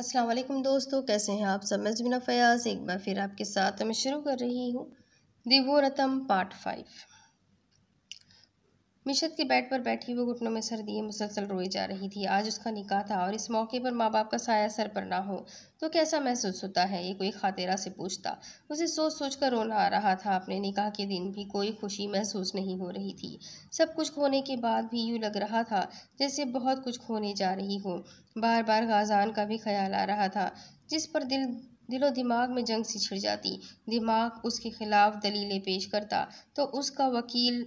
अस्सलाम वालेकुम दोस्तों, कैसे हैं आप सब। मैं ज़मीना फ़याज़ एक बार फिर आपके साथ मैं शुरू कर रही हूँ दिवोरतम पार्ट 5। मिशत के बेड पर बैठी वो घुटनों में सर दिए मुसलसल रोई जा रही थी। आज उसका निकाह था और इस मौके पर माँ बाप का साया सर पर ना हो तो कैसा महसूस होता है, ये कोई खातिरा से पूछता। उसे सोच सोच कर रोना आ रहा था। अपने निकाह के दिन भी कोई खुशी महसूस नहीं हो रही थी। सब कुछ खोने के बाद भी यूँ लग रहा था जैसे बहुत कुछ खोने जा रही हो। बार बार गाजान का भी ख्याल आ रहा था, जिस पर दिलो दिमाग में जंग सी छिड़ जाती। दिमाग उसके खिलाफ दलीलें पेश करता तो उसका वकील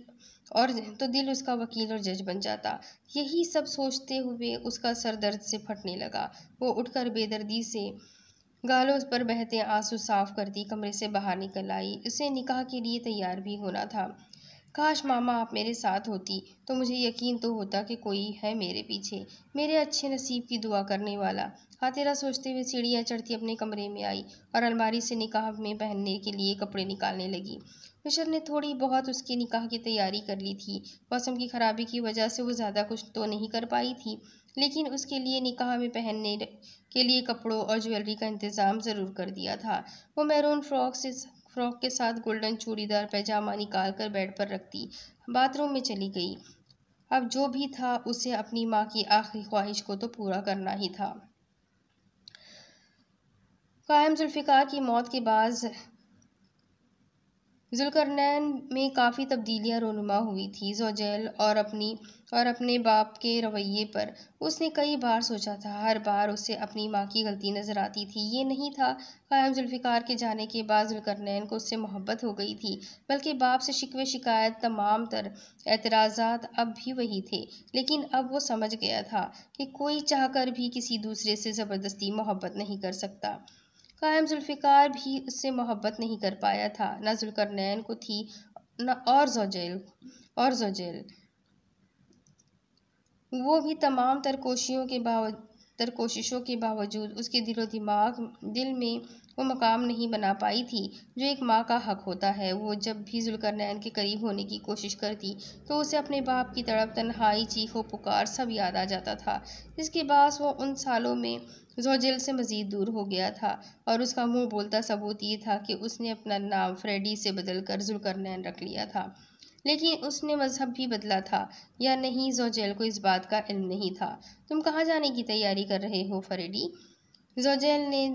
और तो दिल उसका वकील और जज बन जाता। यही सब सोचते हुए उसका सर दर्द से फटने लगा। वो उठकर बेदर्दी से गालों पर बहते आंसू साफ करती कमरे से बाहर निकल आई। उसे निकाह के लिए तैयार भी होना था। काश मामा आप मेरे साथ होती तो मुझे यकीन तो होता कि कोई है मेरे पीछे, मेरे अच्छे नसीब की दुआ करने वाला। खातिरा सोचते हुए सीढ़ियाँ चढ़ती अपने कमरे में आई और अलमारी से निकाह में पहनने के लिए कपड़े निकालने लगी। मिशर ने थोड़ी बहुत उसके निकाह की तैयारी कर ली थी। मौसम की खराबी की वजह से वो ज़्यादा कुछ तो नहीं कर पाई थी, लेकिन उसके लिए निकाह में पहनने के लिए कपड़ों और ज्वेलरी का इंतज़ाम ज़रूर कर दिया था। वो मैरून फ्रॉक के साथ गोल्डन चूड़ीदार पैजामा निकाल कर बेड पर रखती बाथरूम में चली गई। अब जो भी था उसे अपनी माँ की आखिरी ख्वाहिश को तो पूरा करना ही था। कायम जुल्फ़िकार की मौत के बाद जुल्करनैन में काफ़ी तब्दीलियाँ रूनुमा हुई थी। ज़ोजैल और अपने बाप के रवैये पर उसने कई बार सोचा था। हर बार उसे अपनी माँ की गलती नज़र आती थी। ये नहीं था कायम जुल्फ़िकार के जाने के बाद जुल्करनैन को उससे मोहब्बत हो गई थी, बल्कि बाप से शिकवे शिकायत तमाम तर एतराज़ात अब भी वही थे। लेकिन अब वो समझ गया था कि कोई चाहकर भी किसी दूसरे से ज़बरदस्ती मोहब्बत नहीं कर सकता। कायम जुल्फ़िकार भी उससे मोहब्बत नहीं कर पाया था, न जुल्करनैन को थी न और ज़ोजैल। वो भी तमाम तरकोशिशों के बावजूद उसके दिल में वो मकाम नहीं बना पाई थी जो एक माँ का हक होता है। वो जब भी जुल्करनैन के करीब होने की कोशिश करती तो उसे अपने बाप की तड़प, तन्हाई, चीखो पुकार सब याद आ जाता था। इसके बाद वो उन सालों में ज़ोजैल से मज़ीद दूर हो गया था और उसका मुँह बोलता सबूत ये था कि उसने अपना नाम फ्रेडी से बदल कर जुल्करनैन रख लिया था। लेकिन उसने मज़हब भी बदला था या नहीं, ज़ोजैल को इस बात का इल्म नहीं था। तुम कहाँ जाने की तैयारी कर रहे हो फ्रेडी? ज़ोजैल ने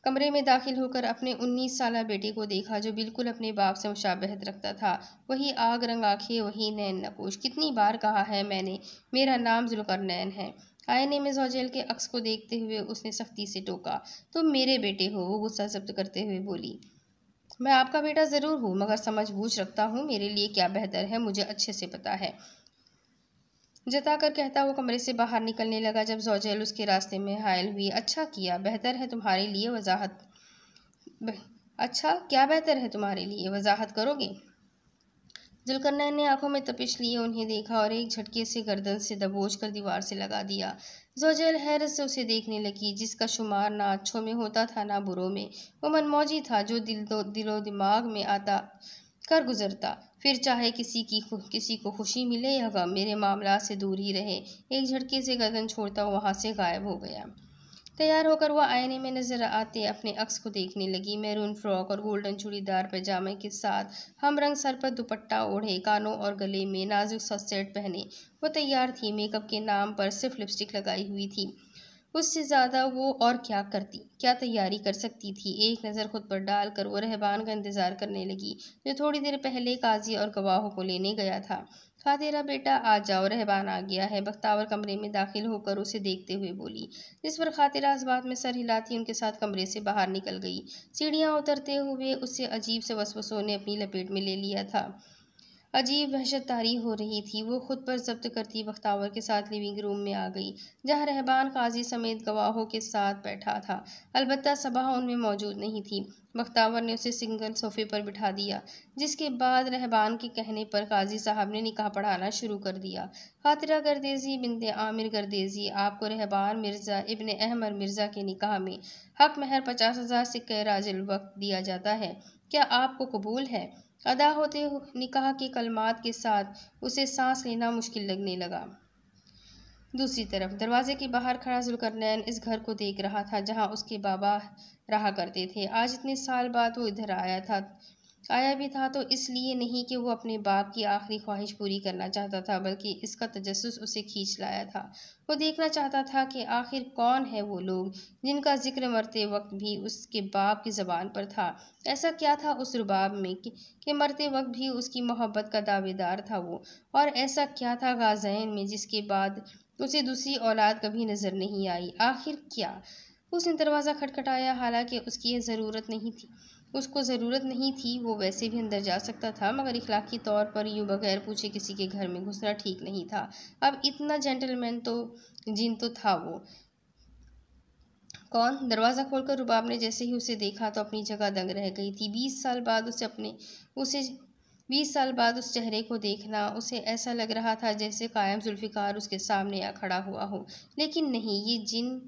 कमरे में दाखिल होकर अपने 19 साला बेटे को देखा, जो बिल्कुल अपने बाप से मुशाबहत रखता था। वही आग रंग आंखें, वही नैन नकोश। कितनी बार कहा है मैंने, मेरा नाम जुल्करनैन है। आईने में ज़ोजैल के अक्स को देखते हुए उसने सख्ती से टोका। तुम मेरे बेटे हो, वो गुस्सा जब्त करते हुए बोली। मैं आपका बेटा ज़रूर हूँ, मगर समझ बूझ रखता हूँ मेरे लिए क्या बेहतर है, मुझे अच्छे से पता है, जताकर कहता वो कमरे से बाहर निकलने लगा जब ज़ोजैल उसके रास्ते में हायल हुई। अच्छा किया, बेहतर है तुम्हारे लिए वजाहत अच्छा, क्या बेहतर है तुम्हारे लिए, वजाहत करोगे? जुल्करनैन ने आंखों में तपिश लिए उन्हें देखा और एक झटके से गर्दन से दबोच कर दीवार से लगा दिया। ज़ोजैल हैरत से उसे देखने लगी, जिसका शुमार ना अच्छों में होता था ना बुरों में। वो मनमौजी था जो दिलो दिमाग में आता कर गुजरता, फिर चाहे किसी को खुशी मिले या गम, मेरे मामला से दूर ही रहे। एक झटके से गर्दन छोड़ता वहां से गायब हो गया। तैयार होकर वह आईने में नजर आते अपने अक्स को देखने लगी। मैरून फ्रॉक और गोल्डन चूड़ीदार पैजामे के साथ हमरंग सर पर दुपट्टा ओढ़े, कानों और गले में नाजुक सा सेट पहने वो तैयार थी। मेकअप के नाम पर सिर्फ लिपस्टिक लगाई हुई थी। उससे ज़्यादा वो और क्या तैयारी कर सकती थी। एक नज़र खुद पर डालकर वो रहबान का इंतज़ार करने लगी, जो थोड़ी देर पहले काजी और गवाहों को लेने गया था। खा तेरा बेटा, आ जाओ, रहबान आ गया है, बख्तावर कमरे में दाखिल होकर उसे देखते हुए बोली। जिस पर खातिरा इस बात में सर हिलाती उनके साथ कमरे से बाहर निकल गई। सीढ़ियाँ उतरते हुए उसे अजीब से वसवसों ने अपनी लपेट में ले लिया था। अजीब वहशत तारी हो रही थी। वो खुद पर जब्त करती बख्तावर के साथ लिविंग रूम में आ गई, जहाँ रहबान काजी समेत गवाहों के साथ बैठा था। अलबत्ता सबा उनमें मौजूद नहीं थी। बख्तावर ने उसे सिंगल सोफे पर बिठा दिया, जिसके बाद रहबान के कहने पर काजी साहब ने निकाह पढ़ाना शुरू कर दिया। खातिरा गर्देजी बिनते आमिर गर्देजी, आपको रहबान मिर्ज़ा इब्ने अहमद मिर्ज़ा के निकाह में हक महर 50,000 सिक्के राजिल वक्त दिया जाता है, क्या आपको कबूल है? अदा होते निकाह के कलमात के साथ उसे सांस लेना मुश्किल लगने लगा। दूसरी तरफ दरवाजे के बाहर खड़ा जुल्करनैन इस घर को देख रहा था जहां उसके बाबा रहा करते थे। आज इतने साल बाद वो इधर आया भी था तो इसलिए नहीं कि वो अपने बाप की आखिरी ख्वाहिश पूरी करना चाहता था, बल्कि इसका तजस्सुस उसे खींच लाया था। वो देखना चाहता था कि आखिर कौन है वो लोग जिनका जिक्र मरते वक्त भी उसके बाप की ज़बान पर था। ऐसा क्या था उस रुबाब में कि मरते वक्त भी उसकी मोहब्बत का दावेदार था वो, और ऐसा क्या था गाज़ैन में जिसके बाद उसे दूसरी औलाद कभी नज़र नहीं आई। आखिर क्या? उसने दरवाज़ा खटखटाया, हालांकि उसको ज़रूरत नहीं थी। वो वैसे भी अंदर जा सकता था, मगर इखलाकी तौर पर यूं बगैर पूछे किसी के घर में घुसना ठीक नहीं था। अब इतना जेंटलमैन तो जिन तो था वो कौन? दरवाज़ा खोलकर रुबाब ने जैसे ही उसे देखा तो अपनी जगह दंग रह गई थी। 20 साल बाद उस चेहरे को देखना, उसे ऐसा लग रहा था जैसे कायम जुल्फ़िकार उसके सामने आ खड़ा हुआ हो। लेकिन नहीं, ये जिन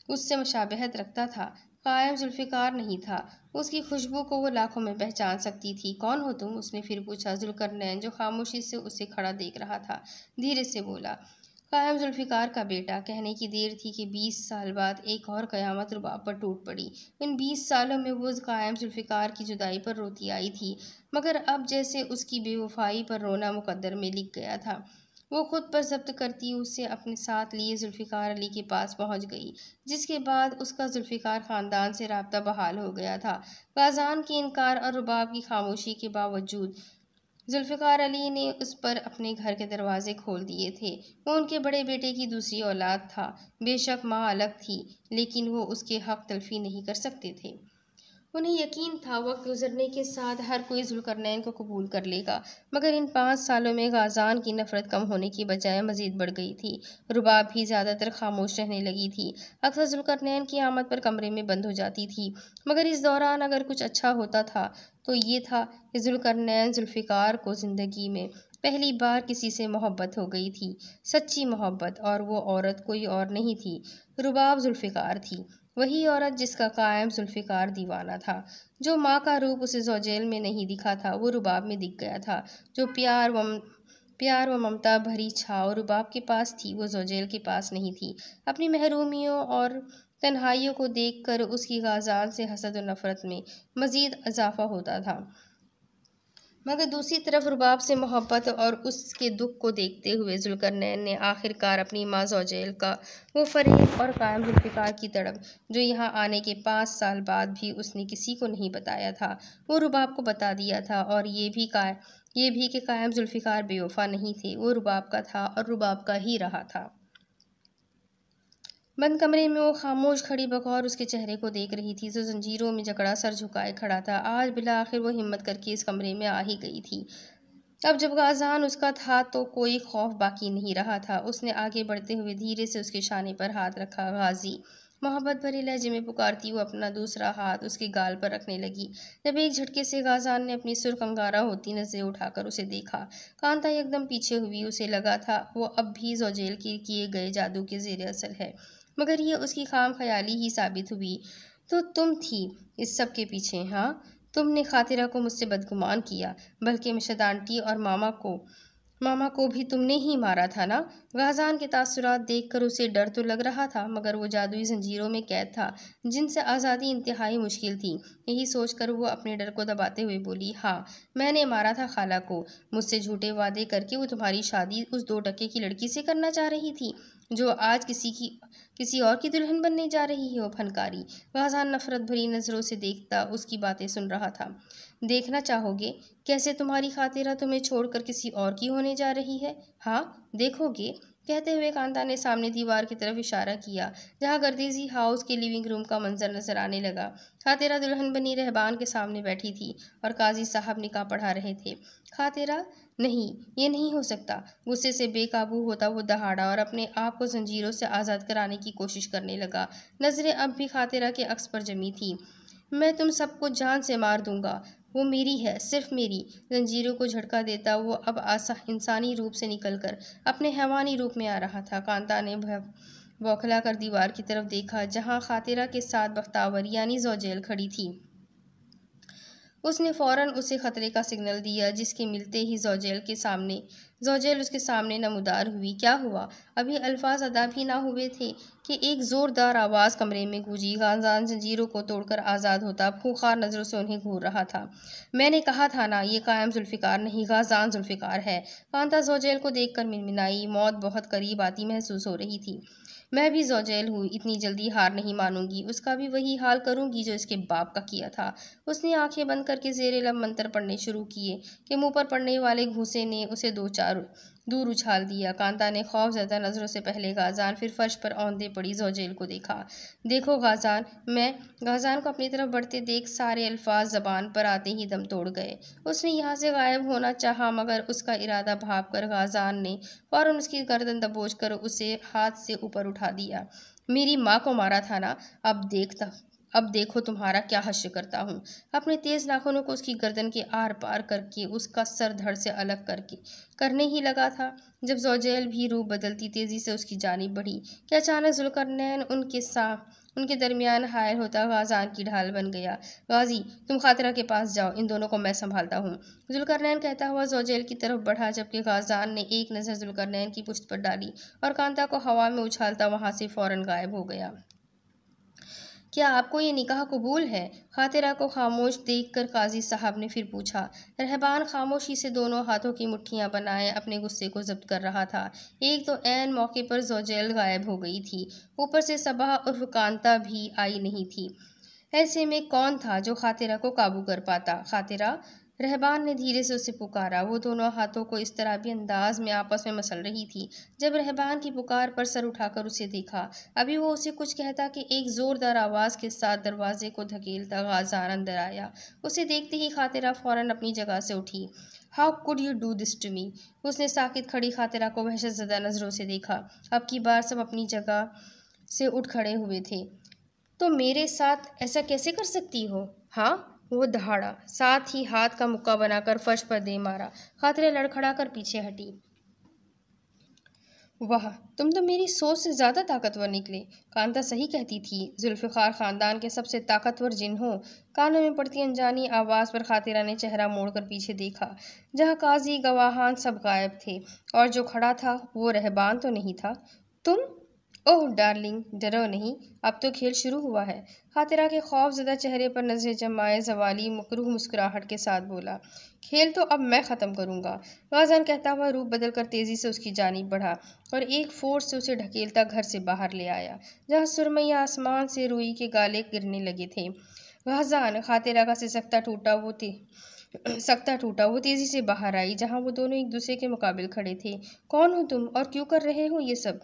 उससे मुशाबहत रखता था। कायम जुल्फ़िकार नहीं था। उसकी खुशबू को वो लाखों में पहचान सकती थी। कौन हो तुम? उसने फिर पूछा। जुल्करनैन, जो खामोशी से उसे खड़ा देख रहा था, धीरे से बोला, कायम जुल्फ़िकार का बेटा। कहने की देर थी कि 20 साल बाद एक और क़यामत रुबाब पर टूट पड़ी। इन 20 सालों में वो कायम जुल्फ़िकार की जुदाई पर रोती आई थी, मगर अब जैसे उसकी बेवफाई पर रोना मुक़द्दर में लिख गया था। वो खुद पर ज़ब्त करती उसे अपने साथ लिए जुल्फ़िकार अली के पास पहुंच गई, जिसके बाद उसका जुल्फ़िकार ख़ानदान से राब्ता बहाल हो गया था। गाज़ान के इनकार और रुबाब की खामोशी के बावजूद जुल्फ़िकार अली ने उस पर अपने घर के दरवाजे खोल दिए थे। वो उनके बड़े बेटे की दूसरी औलाद था। बेशक माँ अलग थी, लेकिन वो उसके हक़ तलफ़ी नहीं कर सकते थे। उन्हें यकीन था वक्त गुजरने के साथ हर कोई जुल्करनैन को कबूल कर लेगा, मगर इन 5 सालों में गाज़ान की नफ़रत कम होने की बजाय मज़ीद बढ़ गई थी। रुबाब भी ज़्यादातर खामोश रहने लगी थी। अक्सर जुल्करनैन की आमद पर कमरे में बंद हो जाती थी, मगर इस दौरान अगर कुछ अच्छा होता था तो ये था कि जुल्करनैन जुल्फ़िकार को ज़िंदगी में पहली बार किसी से मोहब्बत हो गई थी, सच्ची मोहब्बत, और वो औरत कोई और नहीं थी, रुबाब जुल्फ़िकार थी। वही औरत जिसका कायम जुल्फ़िकार दीवाना था। जो माँ का रूप उसे ज़ौजेल में नहीं दिखा था, वो रुबाब में दिख गया था। जो प्यार व ममता भरी छाव रुबाब के पास थी, वो ज़ौजेल के पास नहीं थी। अपनी महरूमियों और तन्हाइयों को देखकर उसकी गाज़ान से हसद और नफ़रत में मज़ीद इज़ाफ़ा होता था। मगर दूसरी तरफ रुबाब से मोहब्बत और उसके दुख को देखते हुए जुल्करनैन ने आखिरकार अपनी माँ ज़ौजेल का वो फ़रेब और कायम जुल्फ़िकार की तड़प, जो यहाँ आने के 5 साल बाद भी उसने किसी को नहीं बताया था, वो रुबाब को बता दिया था। और ये भी कि कायम जुल्फ़िकार बेवफ़ा नहीं थे, वो रुबाब का था और रुबाब का ही रहा था। बंद कमरे में वो खामोश खड़ी बगौर उसके चेहरे को देख रही थी, जो जंजीरों में जकड़ा सर झुकाए खड़ा था। आज बिला आखिर वो हिम्मत करके इस कमरे में आ ही गई थी। अब जब गाज़ान उसका था तो कोई खौफ बाकी नहीं रहा था। उसने आगे बढ़ते हुए धीरे से उसके शाने पर हाथ रखा। गाजी, मोहब्बत भरे लहजे में पुकारती वो अपना दूसरा हाथ उसके गाल पर रखने लगी। जब एक झटके से गाज़ान ने अपनी सुर्ख अंगारा होती नज़रें उठाकर उसे देखा, कांता एकदम पीछे हुई। उसे लगा था वो अब भी ज़ौजेल के किए गए जादू के ज़ेर असर है, मगर ये उसकी खाम ख्याली ही साबित हुई। तो तुम थी इस सब के पीछे? हाँ, तुमने खातिरा को मुझसे बदगुमान किया, बल्कि मिशद आंटी और मामा को भी तुमने ही मारा था ना? गाज़ान के तासुरात देखकर उसे डर तो लग रहा था, मगर वो जादुई जंजीरों में कैद था, जिनसे आज़ादी इंतहाई मुश्किल थी। यही सोचकर वो अपने डर को दबाते हुए बोली, हाँ, मैंने मारा था खाला को। मुझसे झूठे वादे करके वो तुम्हारी शादी उस 2 टके की लड़की से करना चाह रही थी, जो आज किसी और की दुल्हन बनने जा रही है। वो फनकारी। गाज़ान नफरत भरी नज़रों से देखता उसकी बातें सुन रहा था। देखना चाहोगे कैसे तुम्हारी खातिरा तुम्हें छोड़कर किसी और की होने जा रही है? हाँ, देखोगे? कहते हुए कांता ने सामने दीवार की तरफ इशारा किया, जहाँ गर्देजी हाउस के लिविंग रूम का मंजर नजर आने लगा। खातिरा दुल्हन बनी रहबान के सामने बैठी थी और काजी साहब निकाह पढ़ा रहे थे। खातिरा, नहीं, ये नहीं हो सकता। गुस्से से बेकाबू होता वो दहाड़ा और अपने आप को जंजीरों से आज़ाद कराने की कोशिश करने लगा। नज़रें अब भी खातिरा के अक्स पर जमी थी। मैं तुम सबको जान से मार दूंगा। वो मेरी है, सिर्फ मेरी। जंजीरों को झटका देता वो अब इंसानी रूप से निकलकर अपने हैवानी रूप में आ रहा था। कांता ने बौखला कर दीवार की तरफ देखा, जहां खातिरा के साथ बख्तावर यानी ज़ौजेल खड़ी थी। उसने फौरन उसे खतरे का सिग्नल दिया, जिसके मिलते ही ज़ोजेल उसके सामने नमूदार हुई। क्या हुआ? अभी अल्फाज अदा भी ना हुए थे कि एक ज़ोरदार आवाज़ कमरे में गूंजी। गाज़ान जंजीरों को तोड़कर आज़ाद होता खूंखार नज़रों से उन्हें घूर रहा था। मैंने कहा था ना, ये कायम जुल्फ़िकार नहीं, गाज़ान जुल्फ़िकार है। कांता ज़ोजेल को देखकर मिनमिनाई। मौत बहुत करीब आती महसूस हो रही थी। मैं भी ज़ोजेल हूँ, इतनी जल्दी हार नहीं मानूंगी। उसका भी वही हाल करूंगी जो इसके बाप का किया था। उसने आंखें बंद करके ज़ेरे लब मंत्र पढ़ने शुरू किए कि मुंह पर पड़ने वाले घूंसे ने उसे दो चार दूर उछाल दिया। कांता ने खौफज़दा नज़रों से पहले गाज़ान, फिर फर्श पर औंधे पड़ी ज़ोजेल को देखा। देखो गाज़ान, मैं गाज़ान को अपनी तरफ बढ़ते देख सारे अल्फाज ज़बान पर आते ही दम तोड़ गए। उसने यहाँ से गायब होना चाहा, मगर उसका इरादा भाप कर गाज़ान ने फौरन उसकी गर्दन दबोच कर उसे हाथ से ऊपर उठा दिया। मेरी माँ को मारा था ना, अब देखो तुम्हारा क्या हश्र करता हूँ। अपने तेज नाखूनों को उसकी गर्दन के आर पार करके उसका सर धड़ से अलग करने ही लगा था, जब ज़ोजेल भी रूप बदलती तेजी से उसकी जानिब बढ़ी कि अचानक जुल्करनैन उनके दरमियान हायल होता गाज़ान की ढाल बन गया। गाजी, तुम खातिरा के पास जाओ, इन दोनों को मैं संभालता हूँ। जुल्करनैन कहता हुआ ज़ोजेल की तरफ बढ़ा, जबकि गाज़ान ने एक नज़र जुल्करनैन की पुश्त पर डाली और कांता को हवा में उछालता वहां से फौरन गायब हो गया। क्या आपको ये निकाह कबूल है? खातिरा को खामोश देखकर काजी साहब ने फिर पूछा। रहबान खामोशी से दोनों हाथों की मुट्ठियां बनाए अपने गुस्से को जब्त कर रहा था। एक तो ऐन मौके पर ज़ोजेल गायब हो गई थी, ऊपर से सबा उर्फ कांता भी आई नहीं थी। ऐसे में कौन था जो खातिरा को काबू कर पाता? खातिरा, रहबान ने धीरे से उसे पुकारा। वो दोनों हाथों को इस तरह भी अंदाज में आपस में मसल रही थी। जब रहबान की पुकार पर सर उठाकर उसे देखा, अभी वो उसे कुछ कहता कि एक जोरदार आवाज के साथ दरवाजे को धकेलता गाज़ान अंदर आया। उसे देखते ही खातिरा फौरन अपनी जगह से उठी। How could you do this to me? उसने साकित खड़ी खातिरा को वहशतज़दा नजरों से देखा। अब की बार सब अपनी जगह से उठ खड़े हुए थे। तो मेरे साथ ऐसा कैसे कर सकती हो? हाँ, वो दहाड़ा, साथ ही हाथ का मुक्का बनाकर फर्श पर दे मारा। खातिरा लड़खड़ाकर पीछे हटी। वाह, तुम तो मेरी सोच से ज्यादा ताकतवर निकले। कांता सही कहती थी, जुल्फ़िकार खानदान के सबसे ताकतवर जिन हो। कानों में पड़ती अनजानी आवाज पर खातिरा ने चेहरा मोड़कर पीछे देखा, जहाँ काजी गवाहान सब गायब थे, और जो खड़ा था वो रहबान तो नहीं था। तुम? ओह डार्लिंग, डरो नहीं, अब तो खेल शुरू हुआ है। खातिरा के खौफज़दा चेहरे पर नजरें जमाए ज़वाली मकरूह मुस्कुराहट के साथ बोला। खेल तो अब मैं ख़त्म करूँगा। गाज़ान कहता हुआ रूप बदलकर तेज़ी से उसकी जानिब बढ़ा और एक फोर्स से उसे ढकेलता घर से बाहर ले आया, जहाँ सुरमई आसमान से रुई के गाले गिरने लगे थे। गाज़ान, खातिरा का सिसकता टूटा वो तेज़ी से बाहर आई, जहाँ वो दोनों एक दूसरे के मुकाबिल खड़े थे। कौन हो तुम और क्यों कर रहे हो ये सब?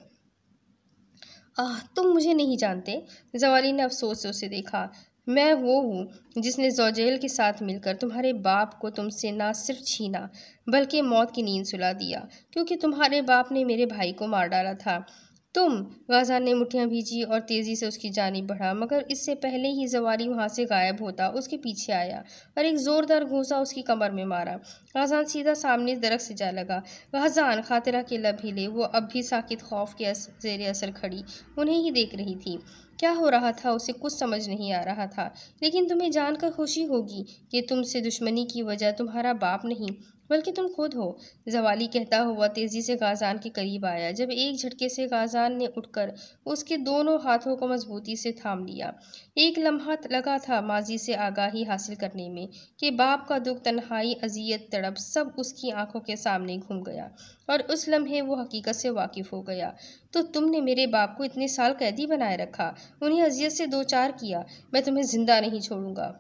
तुम मुझे नहीं जानते। जवाली ने अफसोस से उसे देखा। मैं वो हूँ जिसने ज़ोजेल के साथ मिलकर तुम्हारे बाप को तुमसे ना सिर्फ छीना, बल्कि मौत की नींद सुला दिया, क्योंकि तुम्हारे बाप ने मेरे भाई को मार डाला था। तुम? गाज़ान ने मुट्ठियां भींची और तेज़ी से उसकी जानिब बढ़ा, मगर इससे पहले ही जवारी वहां से गायब होता उसके पीछे आया और एक ज़ोरदार घूंसा उसकी कमर में मारा। गाज़ान सीधा सामने दरख्त से जा लगा। गाज़ान, खातिरा के लब हिले। वो अब भी साकित खौफ के ज़ेरे असर खड़ी उन्हें ही देख रही थी। क्या हो रहा था उसे कुछ समझ नहीं आ रहा था, लेकिन तुम्हें जानकर खुशी होगी कि तुमसे दुश्मनी की वजह तुम्हारा बाप नहीं, बल्कि तुम खुद हो। जवाली कहता हुआ तेजी से गाज़ान के करीब आया, जब एक झटके से गाज़ान ने उठकर उसके दोनों हाथों को मजबूती से थाम लिया। एक लम्हा लगा था माजी से आगाही हासिल करने में कि बाप का दुख, तन्हाई, अजियत, तड़प सब उसकी आंखों के सामने घूम गया, और उस लम्हे वो हकीकत से वाकिफ हो गया। तो तुमने मेरे बाप को इतने साल कैदी बनाए रखा, उन्हें अजियत से दो चार किया। मैं तुम्हें जिंदा नहीं छोड़ूंगा।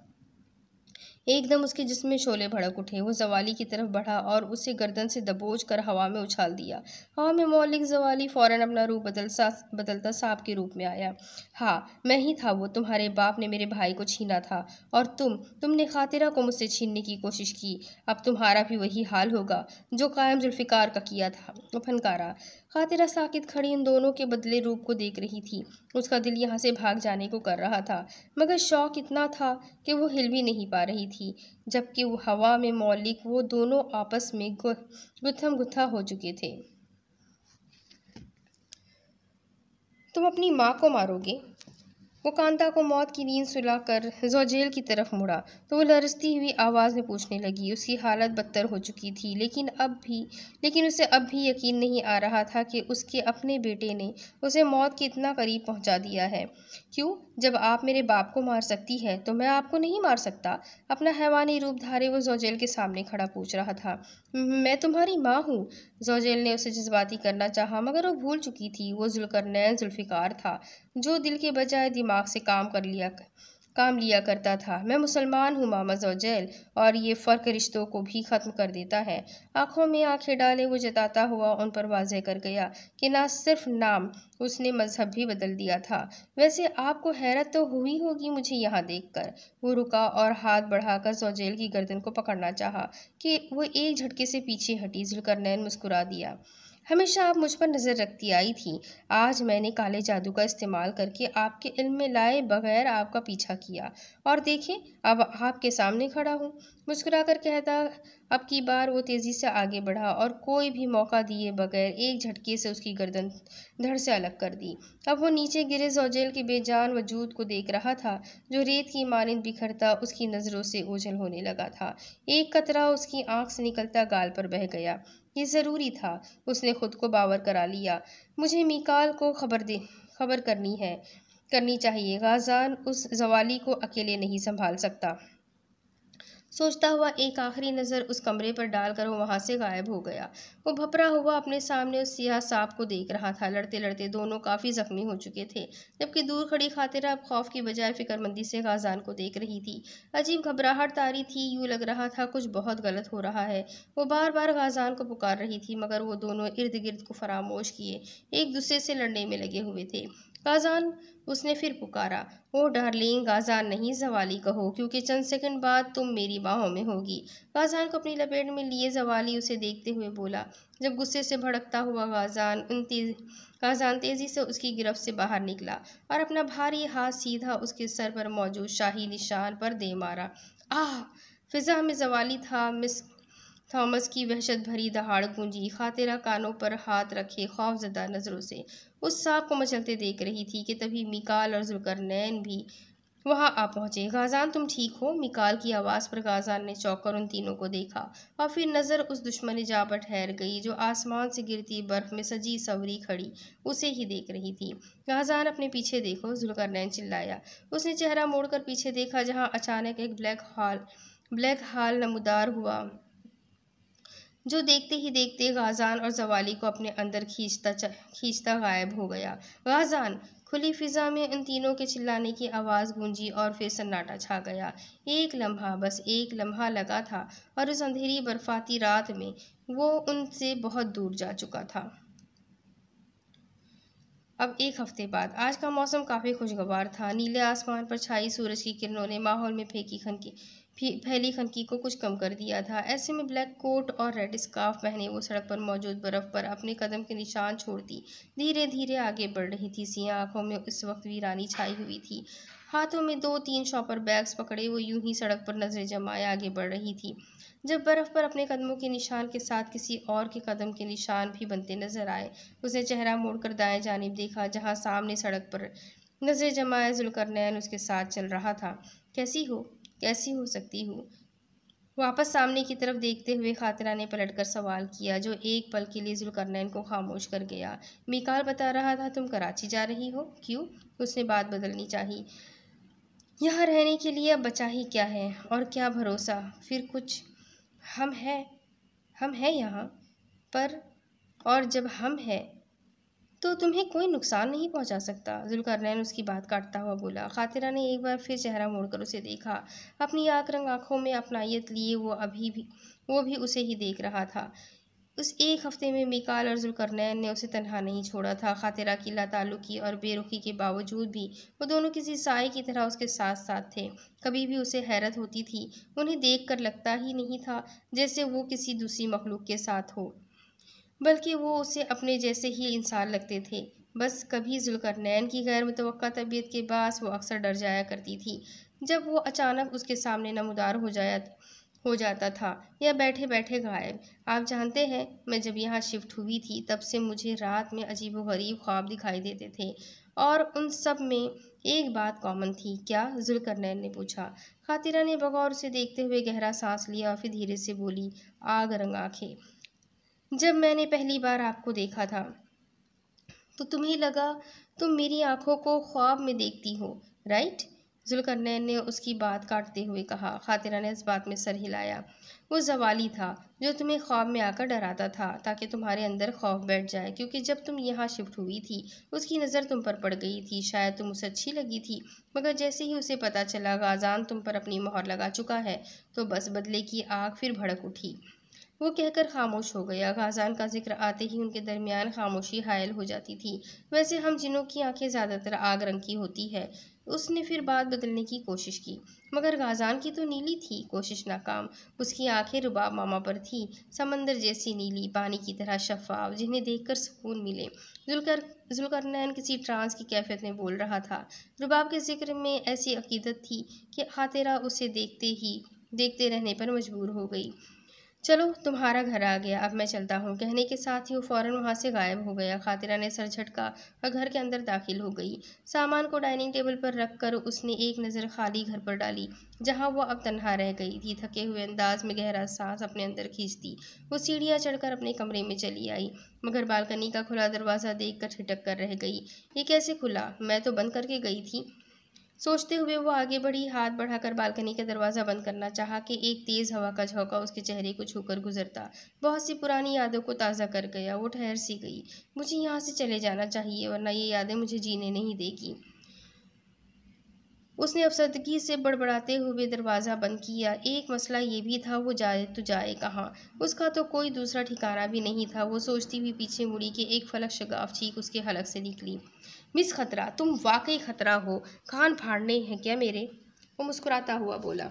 एकदम उसके जिस्म में शोले भड़क उठे। वो जवाली की तरफ बढ़ा और उसे गर्दन से दबोच कर हवा में उछाल दिया। हवा में मौलिक जवाली फौरन अपना रूप बदलता सांप के रूप में आया। हाँ, मैं ही था वो। तुम्हारे बाप ने मेरे भाई को छीना था, और तुमने खातिरा को मुझसे छीनने की कोशिश की। अब तुम्हारा भी वही हाल होगा जो कायम जुल्फ़िकार का किया था। फनकारा। खातिरा साकित खड़ी इन दोनों के बदले रूप को देख रही थी। उसका दिल यहाँ से भाग जाने को कर रहा था, मगर शौक इतना था कि वो हिल भी नहीं पा रही थी, जबकि वो हवा में मौलिक वो दोनों आपस में गुत्थम गुत्था हो चुके थे। तुम अपनी माँ को मारोगे? वो कांता को मौत की नींद सुलाकर ज़ोजेल की तरफ मुड़ा तो वो लरजती हुई आवाज़ में पूछने लगी। उसकी हालत बदतर हो चुकी थी, लेकिन उसे अब भी यकीन नहीं आ रहा था कि उसके अपने बेटे ने उसे मौत के इतना करीब पहुंचा दिया है। क्यों? जब आप मेरे बाप को मार सकती है तो मैं आपको नहीं मार सकता? अपना हैवानी रूप धारे वो ज़ोजेल के सामने खड़ा पूछ रहा था। मैं तुम्हारी माँ हूँ। ज़ोजेल ने उसे जज्बाती करना चाहा, मगर वो भूल चुकी थी। वो जुल्करनैन जुल्फ़िकार था, जो दिल के बजाय दिमाग से काम लिया करता था। मैं मुसलमान हूँ मामा ज़ोजेल, और ये फ़र्क रिश्तों को भी ख़त्म कर देता है। आंखों में आंखें डाले वो जताता हुआ उन पर वाज़ेह कर गया कि ना सिर्फ नाम, उसने मजहब भी बदल दिया था। वैसे आपको हैरत तो हुई होगी मुझे यहाँ देखकर। वो रुका और हाथ बढ़ाकर ज़ोजेल की गर्दन को पकड़ना चाहा कि वो एक झटके से पीछे हटी। जुल्करनैन मुस्कुरा दिया। हमेशा आप मुझ पर नज़र रखती आई थी। आज मैंने काले जादू का इस्तेमाल करके आपके इल्म में लाए बगैर आपका पीछा किया, और देखें अब आपके सामने खड़ा हूँ। मुस्कुराकर कहता अब की बार वो तेज़ी से आगे बढ़ा और कोई भी मौका दिए बगैर एक झटके से उसकी गर्दन धड़ से अलग कर दी। अब वो नीचे गिरे ज़ोजेल के बेजान वजूद को देख रहा था, जो रेत की मानिंद बिखरता उसकी नज़रों से ओझल होने लगा था। एक कतरा उसकी आंख से निकलता गाल पर बह गया। ये ज़रूरी था, उसने खुद को बावर करा लिया। मुझे मीकाल को खबर करनी चाहिए। गाज़ान उस जवाली को अकेले नहीं संभाल सकता। सोचता हुआ एक आखिरी नज़र उस कमरे पर डालकर वो वहाँ से गायब हो गया। वो भपरा हुआ अपने सामने उस सियाह सांप को देख रहा था। लड़ते लड़ते दोनों काफ़ी जख्मी हो चुके थे, जबकि दूर खड़ी खातिरा अब खौफ की बजाय फिक्रमंदी से गाज़ान को देख रही थी। अजीब घबराहट तारी थी, यूँ लग रहा था कुछ बहुत गलत हो रहा है। वो बार बार गाज़ान को पुकार रही थी, मगर वो दोनों इर्द गिर्द को फरामोश किए एक दूसरे से लड़ने में लगे हुए थे। गाज़ान, उसने फिर पुकारा। ओह डार्लिंग, गाज़ान नहीं ज़वाली कहो, क्योंकि चंद सेकंड बाद तुम मेरी बाहों में होगी। गाज़ान को अपनी लपेट में लिए ज़वाली उसे देखते हुए बोला। जब गुस्से से भड़कता हुआ गाज़ान तेज़ी से उसकी गिरफ्त से बाहर निकला और अपना भारी हाथ सीधा उसके सर पर मौजूद शाही निशान पर दे मारा। आह! फिज़ा में ज़वाली था। मिस थॉमस की वहशत भरी दहाड़ गूंजी। खातिरा कानों पर हाथ रखे खौफजदा नज़रों से उस सांप को मचलते देख रही थी कि तभी मिकाल और जुल्करनैन भी वहां आ पहुंचे। गाज़ान, तुम ठीक हो? मिकाल की आवाज़ पर गाज़ान ने चौंककर उन तीनों को देखा और फिर नज़र उस दुश्मन जा पर ठहर गई, जो आसमान से गिरती बर्फ में सजी सवरी खड़ी उसे ही देख रही थी। गाज़ान, अपने पीछे देखो, जुल्करनैन चिल्लाया। उसने चेहरा मोड़कर पीछे देखा, जहाँ अचानक एक ब्लैक हाल नमूदार हुआ, जो देखते ही देखते गाज़ान और ज़वाली को अपने अंदर खींचता गायब हो गया। गाज़ान! खुली फिजा में उन तीनों के चिल्लाने की आवाज़ गूंजी और फिर सन्नाटा छा गया। एक लम्हा, बस एक लम्हा लगा था, और उस अंधेरी बर्फाती रात में वो उनसे बहुत दूर जा चुका था। अब एक हफ्ते बाद आज का मौसम काफ़ी खुशगवार था। नीले आसमान पर छाई सूरज की किरणों ने माहौल में फैली खनकी को कुछ कम कर दिया था। ऐसे में ब्लैक कोट और रेड स्कार्फ पहने वो सड़क पर मौजूद बर्फ पर अपने कदम के निशान छोड़ती धीरे धीरे आगे बढ़ रही थी। सियाह आंखों में इस वक्त वीरानी छाई हुई थी। हाथों में 2-3 शॉपर बैग्स पकड़े वो यूं ही सड़क पर नजरें जमाए आगे बढ़ रही थी, जब बर्फ पर अपने कदमों के निशान के साथ किसी और के कदम के निशान भी बनते नजर आए। उसने चेहरा मोड़कर दाएं जानिब देखा, जहां सामने सड़क पर नजरें जमाए जुल्करनैन उसके साथ चल रहा था। कैसी हो सकती हूँ? वापस सामने की तरफ देखते हुए खातिरा ने पलटकर सवाल किया, जो एक पल के लिए जुल्करनैन को खामोश कर गया। मिकाल बता रहा था तुम कराची जा रही हो। क्यों? उसने बात बदलनी चाहिए। यहाँ रहने के लिए अब बचा ही क्या है, और क्या भरोसा फिर कुछ। हम हैं यहाँ पर, और जब हम हैं तो तुम्हें कोई नुकसान नहीं पहुंचा सकता। जुल्करनैन उसकी बात काटता हुआ बोला। खातिरा ने एक बार फिर चेहरा मोड़कर उसे देखा। अपनी आग रंग आंखों में अपनायत लिए वो भी उसे ही देख रहा था। उस एक हफ्ते में मिकाल और जुल्करनैन ने उसे तन्हा नहीं छोड़ा था। खातिरा की लाताल्लुकी और बेरुखी के बावजूद भी वो दोनों किसी साए की तरह उसके साथ साथ थे। कभी भी उसे हैरत होती थी, उन्हें देखकर लगता ही नहीं था जैसे वो किसी दूसरी मखलूक के साथ हो, बल्कि वो उसे अपने जैसे ही इंसान लगते थे। बस कभी जुल्करनैन की गैर मुतवक्का तबीयत के बास वो अक्सर डर जाया करती थी, जब वो अचानक उसके सामने नमूदार हो जाता था, या बैठे बैठे गायब। आप जानते हैं, मैं जब यहाँ शिफ्ट हुई थी तब से मुझे रात में अजीबोगरीब ख्वाब दिखाई देते थे, और उन सब में एक बात कॉमन थी। क्या? जुल्करनैन ने पूछा। खातिरा ने बगौर उसे देखते हुए गहरा सांस लिया और फिर धीरे से बोली, आग रंग आंखें। जब मैंने पहली बार आपको देखा था तो तुम्हें लगा तुम मेरी आंखों को ख्वाब में देखती हो, राइट? जुल्करनैन ने उसकी बात काटते हुए कहा। खातिरा ने इस बात में सर हिलाया। वो जवाली था जो तुम्हें ख्वाब में आकर डराता था ताकि तुम्हारे अंदर खौफ बैठ जाए, क्योंकि जब तुम यहाँ शिफ्ट हुई थी उसकी नज़र तुम पर पड़ गई थी। शायद तुम उसे अच्छी लगी थी, मगर जैसे ही उसे पता चला गाजान तुम पर अपनी मोहर लगा चुका है तो बस बदले की आग फिर भड़क उठी। वो कहकर खामोश हो गया। गाजान का जिक्र आते ही उनके दरमियान खामोशी हायल हो जाती थी। वैसे हम जिनों की आंखें ज़्यादातर आग रंग की होती है। उसने फिर बात बदलने की कोशिश की, मगर गाजान की तो नीली थी। कोशिश नाकाम। उसकी आंखें रुबाब मामा पर थी, समंदर जैसी नीली, पानी की तरह शफाफ, जिन्हें देखकर सुकून मिले। जुल्करनैन किसी ट्रांस की कैफियत में बोल रहा था। रुबाब के जिक्र में ऐसी अकीदत थी कि खातिरा उसे देखते रहने पर मजबूर हो गई। चलो, तुम्हारा घर आ गया, अब मैं चलता हूँ, कहने के साथ ही वो फौरन वहाँ से गायब हो गया। खातिरा ने सर झटका और घर के अंदर दाखिल हो गई। सामान को डाइनिंग टेबल पर रखकर उसने एक नज़र खाली घर पर डाली, जहाँ वो अब तन्हा रह गई थी। थके हुए अंदाज में गहरा सांस अपने अंदर खींचती वो सीढ़ियाँ चढ़कर अपने कमरे में चली आई, मगर बालकनी का खुला दरवाज़ा देख कर ठिठक कर रह गई। ये कैसे खुला? मैं तो बंद करके गई थी। सोचते हुए वो आगे बढ़ी, हाथ बढ़ाकर बालकनी का दरवाज़ा बंद करना चाहा कि एक तेज़ हवा का झोंका उसके चेहरे को छूकर गुजरता बहुत सी पुरानी यादों को ताज़ा कर गया। वो ठहर सी गई। मुझे यहाँ से चले जाना चाहिए, वरना ये यादें मुझे जीने नहीं देगी। उसने अफसरदगी से बड़बड़ाते हुए दरवाज़ा बंद किया। एक मसला ये भी था, वो जाए तो जाए कहाँ? उसका तो कोई दूसरा ठिकाना भी नहीं था। वो सोचती हुई पीछे मुड़ी कि एक फलक शगाफ चीख उसके हलक से निकली। मिस खतरा, तुम वाकई खतरा हो। कान फाड़ने हैं क्या मेरे? वो मुस्कुराता हुआ बोला।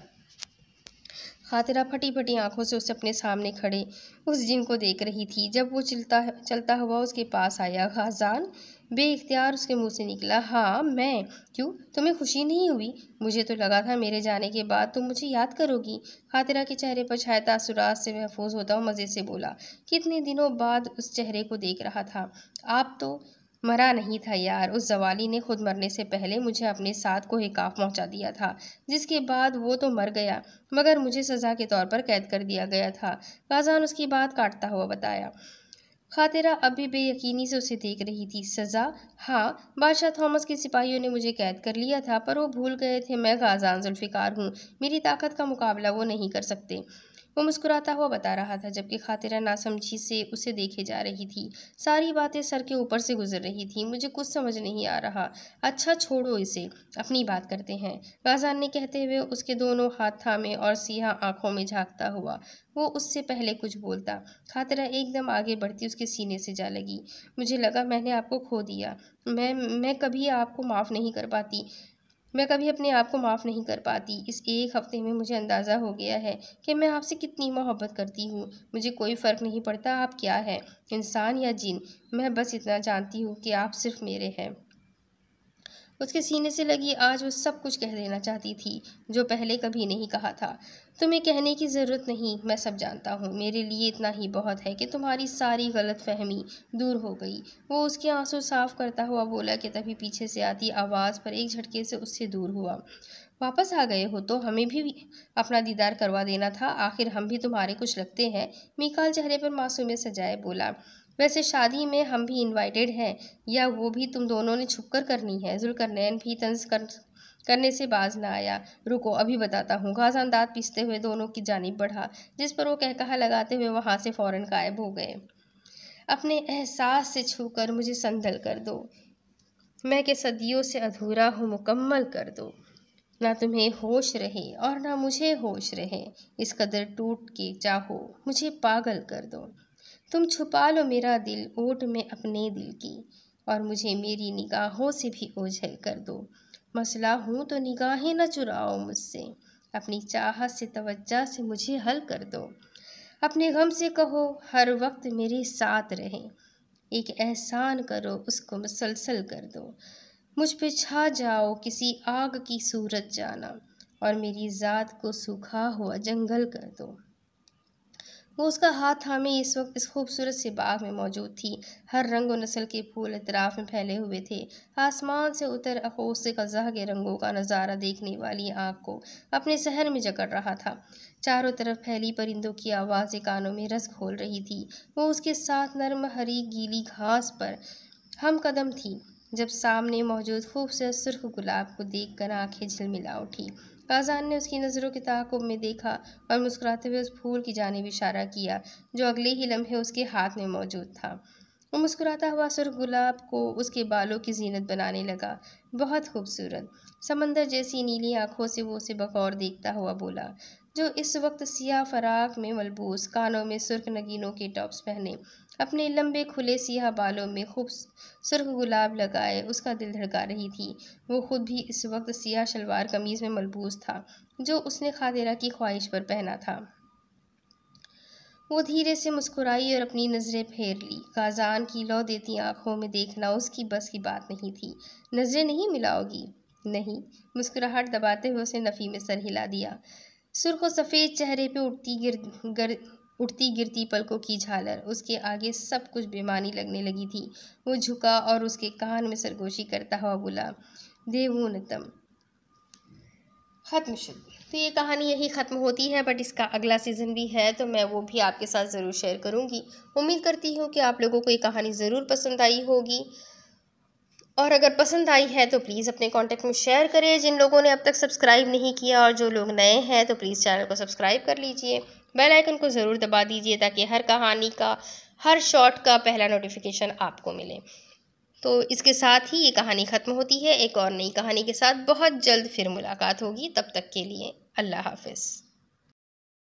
खातिरा फटी फटी आंखों से उसे अपने सामने खड़े उस जिन को देख रही थी। जब वो चलता हुआ उसके पास आया, गाजान? बेइख्तियार उसके मुंह से निकला। हाँ मैं। क्यों, तुम्हें खुशी नहीं हुई? मुझे तो लगा था मेरे जाने के बाद तुम मुझे याद करोगी। खातिरा के चेहरे पर छाया तासुरात से महफूज होता हुआ मज़े से बोला। कितने दिनों बाद उस चेहरे को देख रहा था। आप तो मरा नहीं था यार। उस जवाली ने खुद मरने से पहले मुझे अपने साथ कोहिकाफ पहुंचा दिया था, जिसके बाद वो तो मर गया, मगर मुझे सज़ा के तौर पर कैद कर दिया गया था। गाजान उसकी बात काटता हुआ बताया। खातिरा अभी बेयकीनी से उसे देख रही थी। सज़ा? हाँ, बादशाह थॉमस के सिपाहियों ने मुझे कैद कर लिया था, पर वो भूल गए थे मैं गाजान जुल्फ़िकार हूँ। मेरी ताकत का मुकाबला वो नहीं कर सकते। वो मुस्कुराता हुआ बता रहा था, जबकि खातिरा नासमझी से उसे देखे जा रही थी। सारी बातें सर के ऊपर से गुजर रही थी। मुझे कुछ समझ नहीं आ रहा। अच्छा छोड़ो इसे, अपनी बात करते हैं, गाजान ने कहते हुए उसके दोनों हाथ थामे और सियाह आंखों में झांकता हुआ वो उससे पहले कुछ बोलता, खातिरा एकदम आगे बढ़ती उसके सीने से जा लगी। मुझे लगा मैंने आपको खो दिया। मैं कभी आपको माफ़ नहीं कर पाती। मैं कभी अपने आप को माफ़ नहीं कर पाती। इस एक हफ्ते में मुझे अंदाज़ा हो गया है कि मैं आपसे कितनी मोहब्बत करती हूँ। मुझे कोई फ़र्क नहीं पड़ता आप क्या है, इंसान या जिन। मैं बस इतना जानती हूँ कि आप सिर्फ मेरे हैं। उसके सीने से लगी आज वो सब कुछ कह देना चाहती थी जो पहले कभी नहीं कहा था। तुम्हें कहने की ज़रूरत नहीं, मैं सब जानता हूँ। मेरे लिए इतना ही बहुत है कि तुम्हारी सारी गलत फहमी दूर हो गई। वो उसके आंसू साफ करता हुआ बोला कि तभी पीछे से आती आवाज़ पर एक झटके से उससे दूर हुआ। वापस आ गए हो तो हमें भी अपना दीदार करवा देना था, आखिर हम भी तुम्हारे कुछ लगते हैं। मीकाल चेहरे पर मासूमियत सजाए बोला। वैसे शादी में हम भी इनवाइटेड हैं, या वो भी तुम दोनों ने छुपकर करनी है? जुल्करनैन भी करने से बाज ना आया। रुको, अभी बताता हूँ। गाजान दांत पीसते हुए दोनों की जानिब बढ़ा, जिस पर वो कहकहा लगाते हुए वहाँ से फौरन गायब हो गए। अपने एहसास से छूकर मुझे संदल कर दो, मैं के सदियों से अधूरा हूँ मुकम्मल कर दो। ना तुम्हें होश रहे और ना मुझे होश रहे, इस कदर टूट के चाहो मुझे पागल कर दो। तुम छुपा लो मेरा दिल ओट में अपने दिल की, और मुझे मेरी निगाहों से भी ओझल कर दो। मसला हूँ तो निगाहें न चुराओ मुझसे, अपनी चाहत से तवज्जो से मुझे हल कर दो। अपने गम से कहो हर वक्त मेरे साथ रहे, एक एहसान करो उसको मुसलसल कर दो। मुझ पे छा जाओ किसी आग की सूरत जाना, और मेरी ज़ात को सूखा हुआ जंगल कर दो। वो उसका हाथ थामे इस वक्त इस खूबसूरत से बाग में मौजूद थी। हर रंग और नस्ल के फूल इतराफ में फैले हुए थे। आसमान से उतर अखोस से कज़ा के रंगों का नज़ारा देखने वाली आँख को अपने शहर में जकड़ रहा था। चारों तरफ फैली परिंदों की आवाज़ें कानों में रस घोल रही थी। वो उसके साथ नर्म हरी गीली घास पर हम कदम थी जब सामने मौजूद खूबसूरत सुर्ख गुलाब को देखकर आंखें झिलमिला उठी। काज़ान ने उसकी नज़रों के ताक़ुब में देखा और मुस्कुराते हुए उस फूल की जानिब इशारा किया जो अगले ही लम्हे उसके हाथ में मौजूद था। वो मुस्कुराता हुआ सुर्ख गुलाब को उसके बालों की जीनत बनाने लगा। बहुत खूबसूरत। समंदर जैसी नीली आंखों से वो उसे बगौर देखता हुआ बोला, जो इस वक्त सियाह फराक में मलबूस, कानों में सुर्ख नगीनों के टॉप्स पहने, अपने लंबे खुले सियाह बालों में खूब सुर्ख गुलाब लगाए उसका दिल धड़का रही थी। वो खुद भी इस वक्त सियाह शलवार कमीज़ में मलबूस था जो उसने खातिरा की ख्वाहिश पर पहना था। वो धीरे से मुस्कुराई और अपनी नज़रें फेर ली। काज़ान की लौ देती आंखों में देखना उसकी बस की बात नहीं थी। नज़रें नहीं मिलाओगी? नहीं। मुस्कुराहट दबाते हुए उसने नफ़ी में सर हिला दिया। सुर्ख और सफ़ेद चेहरे पे उठती गिरती पलकों की झालर उसके आगे सब कुछ बेमानी लगने लगी थी। वो झुका और उसके कान में सरगोशी करता हुआ बोला, देवूनतम। ख़त्म शुभ। तो ये कहानी यही ख़त्म होती है, बट इसका अगला सीज़न भी है तो मैं वो भी आपके साथ ज़रूर शेयर करूँगी। उम्मीद करती हूँ कि आप लोगों को ये कहानी ज़रूर पसंद आई होगी, और अगर पसंद आई है तो प्लीज़ अपने कांटेक्ट में शेयर करें। जिन लोगों ने अब तक सब्सक्राइब नहीं किया और जो लोग नए हैं तो प्लीज़ चैनल को सब्सक्राइब कर लीजिए। बेल आइकन को ज़रूर दबा दीजिए ताकि हर कहानी का, हर शॉट का पहला नोटिफिकेशन आपको मिले। तो इसके साथ ही ये कहानी ख़त्म होती है। एक और नई कहानी के साथ बहुत जल्द फिर मुलाकात होगी। तब तक के लिए अल्लाह हाफ़िज़।